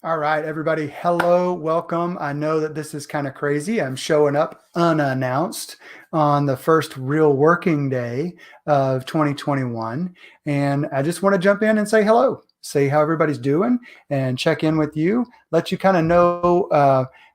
All right, everybody. Hello, welcome. I know that this is kind of crazy. I'm showing up unannounced on the first real working day of 2021. And I just want to jump in and say hello, say how everybody's doing, and check in with you, let you kind of know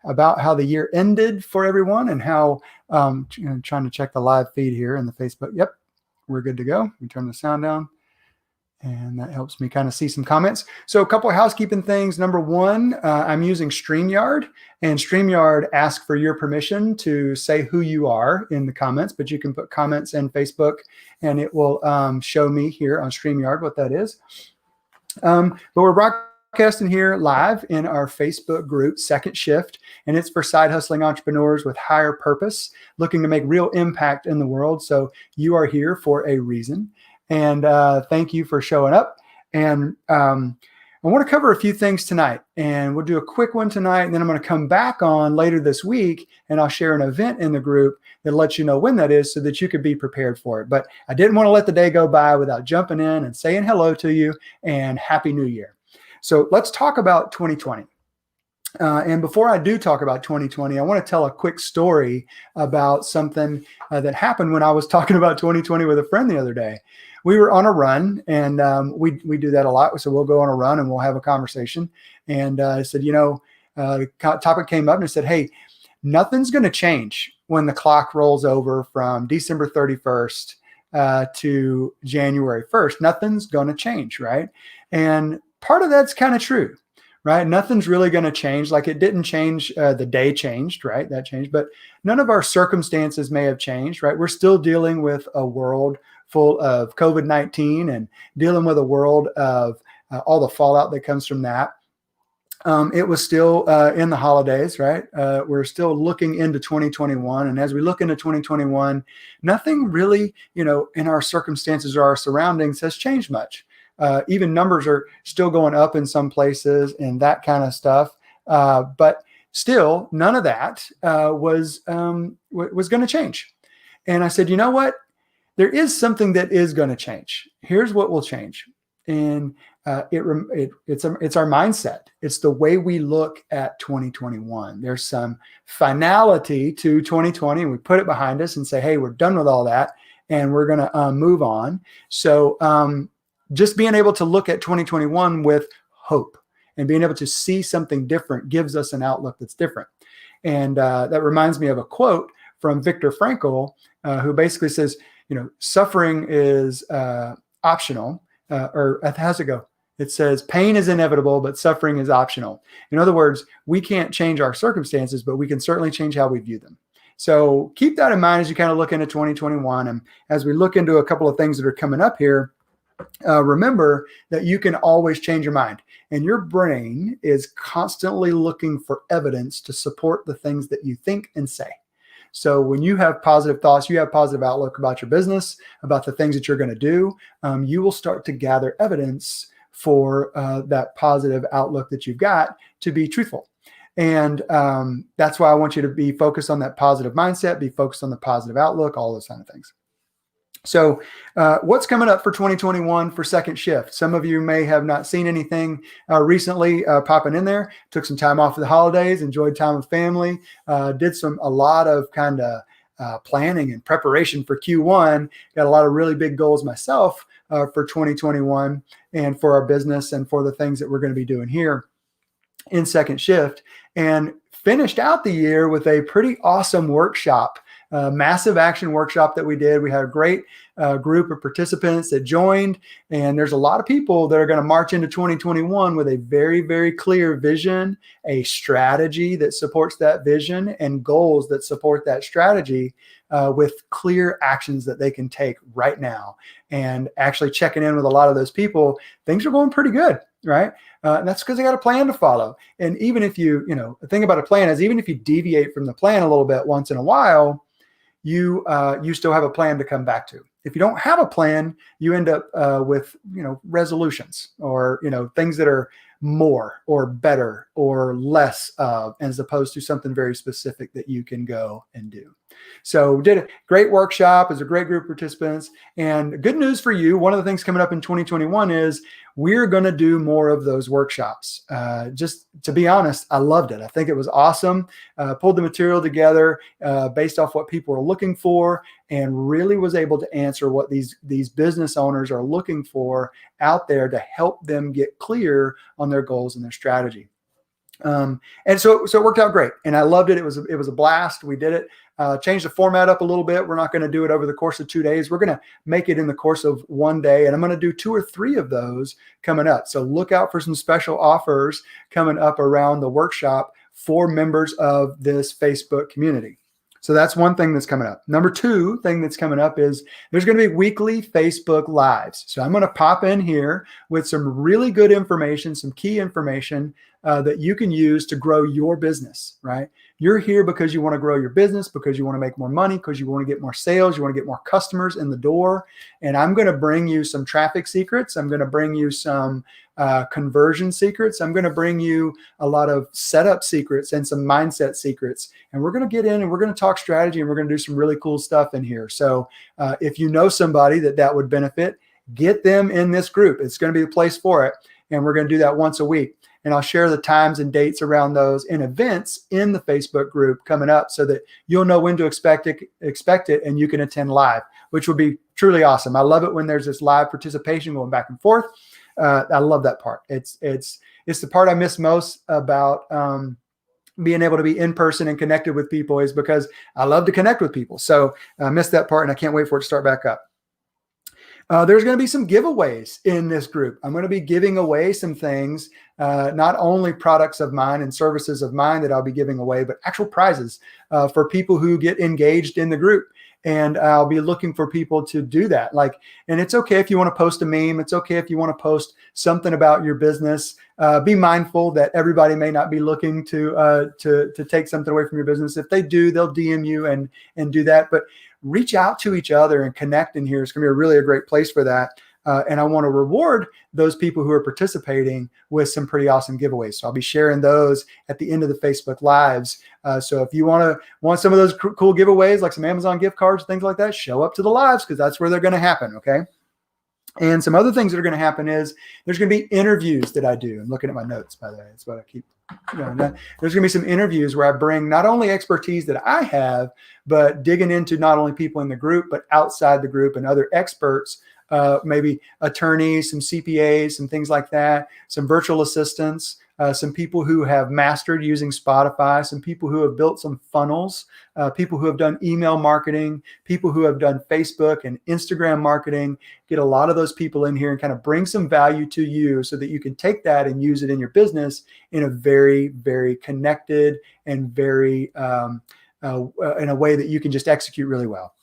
about how the year ended for everyone and how, trying to check the live feed here in the Facebook. Yep, we're good to go. We turn the sound down. And that helps me kind of see some comments. So a couple of housekeeping things. Number one, I'm using StreamYard, and StreamYard asks for your permission to say who you are in the comments, but you can put comments in Facebook and it will show me here on StreamYard what that is. But we're broadcasting here live in our Facebook group, Second Shift, and it's for side hustling entrepreneurs with higher purpose, looking to make real impact in the world. So you are here for a reason. And thank you for showing up. And I want to cover a few things tonight. And we'll do a quick one tonight. And then I'm going to come back on later this week. And I'll share an event in the group that lets you know when that is so that you could be prepared for it. But I didn't want to let the day go by without jumping in and saying hello to you and Happy New Year. So let's talk about 2020. And before I do talk about 2020, I want to tell a quick story about something that happened when I was talking about 2020 with a friend the other day. We were on a run, and we do that a lot. So we'll go on a run and we'll have a conversation. And I said, the topic came up and I said, hey, nothing's going to change when the clock rolls over from December 31st to January 1st. Nothing's going to change, right? And part of that's kind of true, right? Nothing's really going to change. Like it didn't change. The day changed, right? That changed, but none of our circumstances may have changed, right? We're still dealing with a world full of COVID-19 and dealing with a world of all the fallout that comes from that. It was still in the holidays, right? We're still looking into 2021. And as we look into 2021, nothing really, in our circumstances or our surroundings has changed much. Even numbers are still going up in some places and that kind of stuff. But still, none of that was going to change. And I said, you know what? There is something that is going to change. Here's what will change. And it's our mindset. It's the way we look at 2021. There's some finality to 2020, and we put it behind us and say, hey, we're done with all that, and we're going to move on. So just being able to look at 2021 with hope and being able to see something different gives us an outlook that's different. And that reminds me of a quote from Viktor Frankl, who basically says, suffering is optional, or how's it go? It says pain is inevitable, but suffering is optional. In other words, we can't change our circumstances, but we can certainly change how we view them. So keep that in mind as you kind of look into 2021. And as we look into a couple of things that are coming up here, remember that you can always change your mind, and your brain is constantly looking for evidence to support the things that you think and say. So when you have positive thoughts, you have positive outlook about your business, about the things that you're going to do, you will start to gather evidence for that positive outlook that you've got to be truthful. And that's why I want you to be focused on that positive mindset, be focused on the positive outlook, all those kind of things. So what's coming up for 2021 for Second Shift? Some of you may have not seen anything recently popping in there. Took some time off of the holidays, enjoyed time with family, did a lot of kind of planning and preparation for Q1. Got a lot of really big goals myself for 2021 and for our business and for the things that we're going to be doing here in Second Shift, and finished out the year with a pretty awesome workshop. Massive action workshop that we did. We had a great group of participants that joined, and there's a lot of people that are going to march into 2021 with a very, very clear vision, a strategy that supports that vision, and goals that support that strategy with clear actions that they can take right now. And actually checking in with a lot of those people, things are going pretty good, right? And that's because they got a plan to follow. And even if the thing about a plan is even if you deviate from the plan a little bit once in a while, you still have a plan to come back to. If you don't have a plan, you end up with resolutions or things that are more or better or less of, as opposed to something very specific that you can go and do. So we did a great workshop. It was a great group of participants. And good news for you, one of the things coming up in 2021 is we're going to do more of those workshops. Just to be honest, I loved it. I think it was awesome. Pulled the material together based off what people were looking for, and really was able to answer what these business owners are looking for out there to help them get clear on their goals and their strategy. And so it worked out great, and I loved it. It was a blast. We did it. Changed the format up a little bit. We're not going to do it over the course of 2 days. We're going to make it in the course of 1 day, and I'm going to do 2 or 3 of those coming up. So look out for some special offers coming up around the workshop for members of this Facebook community. So that's one thing that's coming up. Number 2 thing that's coming up is there's going to be weekly Facebook Lives. So I'm going to pop in here with some really good information, some key information that you can use to grow your business, right? You're here because you want to grow your business, because you want to make more money, because you want to get more sales, you want to get more customers in the door. And I'm going to bring you some traffic secrets. I'm going to bring you some conversion secrets. I'm going to bring you a lot of setup secrets and some mindset secrets. And we're going to get in and we're going to talk strategy, and we're going to do some really cool stuff in here. So if you know somebody that would benefit, get them in this group. It's going to be the place for it. And we're going to do that once a week. And I'll share the times and dates around those in events in the Facebook group coming up so that you'll know when to expect it and you can attend live, which would be truly awesome. I love it when there's this live participation going back and forth. I love that part. It's the part I miss most about being able to be in person and connected with people, is because I love to connect with people. So I missed that part, and I can't wait for it to start back up. There's going to be some giveaways in this group. I'm going to be giving away some things, not only products of mine and services of mine that I'll be giving away, but actual prizes for people who get engaged in the group. And I'll be looking for people to do that. And it's okay if you want to post a meme. It's okay if you want to post something about your business. Be mindful that everybody may not be looking to take something away from your business. If they do, they'll DM you and do that. But reach out to each other and connect in here. It's going to be a great place for that. And I want to reward those people who are participating with some pretty awesome giveaways. So I'll be sharing those at the end of the Facebook Lives. So if you want some of those cool giveaways, like some Amazon gift cards, things like that, show up to the lives, because that's where they're going to happen. Okay. And some other things that are going to happen is there's going to be interviews that I do. I'm looking at my notes, by the way. That's what I keep doing. There's going to be some interviews where I bring not only expertise that I have, but digging into not only people in the group, but outside the group and other experts, maybe attorneys, some CPAs, some things like that, some virtual assistants, some people who have mastered using Spotify, some people who have built some funnels, people who have done email marketing, people who have done Facebook and Instagram marketing. Get a lot of those people in here and kind of bring some value to you so that you can take that and use it in your business in a very, very connected and very in a way that you can just execute really well.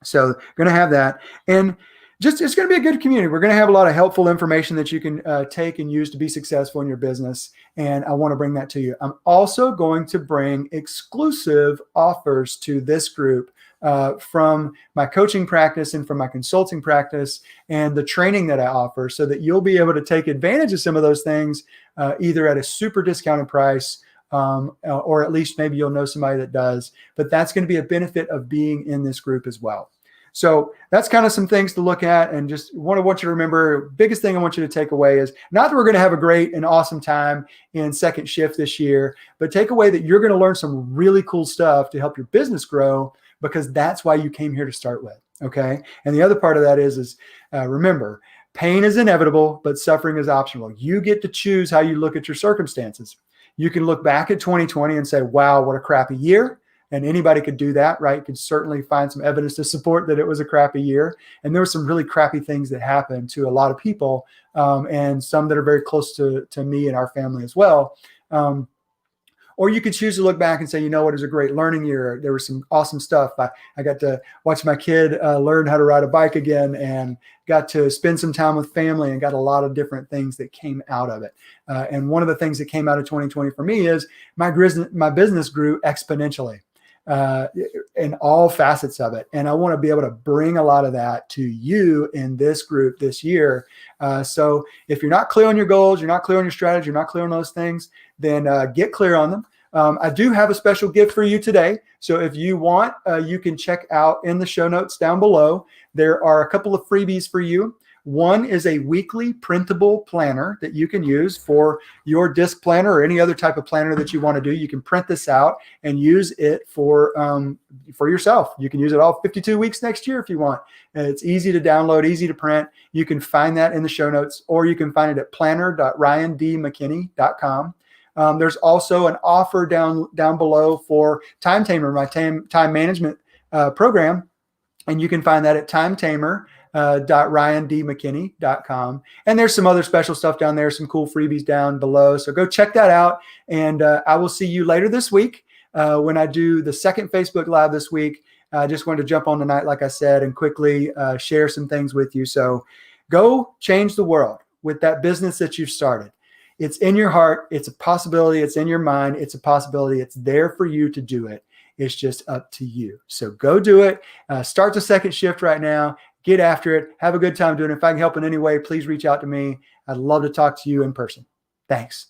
So going to have that. And it's going to be a good community. We're going to have a lot of helpful information that you can take and use to be successful in your business. And I want to bring that to you. I'm also going to bring exclusive offers to this group from my coaching practice and from my consulting practice and the training that I offer, so that you'll be able to take advantage of some of those things either at a super discounted price, or at least maybe you'll know somebody that does. But that's going to be a benefit of being in this group as well. So that's kind of some things to look at, and just want you to remember, biggest thing I want you to take away is not that we're going to have a great and awesome time in second shift this year, but take away that you're going to learn some really cool stuff to help your business grow, because that's why you came here to start with. Okay. And the other part of that is remember, pain is inevitable, but suffering is optional. You get to choose how you look at your circumstances. You can look back at 2020 and say, wow, what a crappy year. And anybody could do that, right? You could certainly find some evidence to support that it was a crappy year. And there were some really crappy things that happened to a lot of people, and some that are very close to me and our family as well. Or you could choose to look back and say, you know what, it was a great learning year. There was some awesome stuff. I got to watch my kid learn how to ride a bike again, and got to spend some time with family, and got a lot of different things that came out of it. And one of the things that came out of 2020 for me is my business grew exponentially. In all facets of it. And I want to be able to bring a lot of that to you in this group this year. So if you're not clear on your goals, you're not clear on your strategy, you're not clear on those things, then get clear on them. I do have a special gift for you today. So if you want, you can check out in the show notes down below. There are a couple of freebies for you. One is a weekly printable planner that you can use for your disc planner or any other type of planner that you want to do. You can print this out and use it for yourself. You can use it all 52 weeks next year if you want. It's easy to download, easy to print. You can find that in the show notes, or you can find it at planner.ryandmckinney.com. There's also an offer down below for Time Tamer, my time management program. And you can find that at timetamer.ryandmckinney.com. And there's some other special stuff down there, some cool freebies down below. So go check that out. And I will see you later this week when I do the second Facebook Live this week. I just wanted to jump on tonight, like I said, and quickly share some things with you. So go change the world with that business that you've started. It's in your heart. It's a possibility. It's in your mind. It's a possibility. It's there for you to do it. It's just up to you. So go do it. Start the second shift right now. Get after it. Have a good time doing it. If I can help in any way, please reach out to me. I'd love to talk to you in person. Thanks.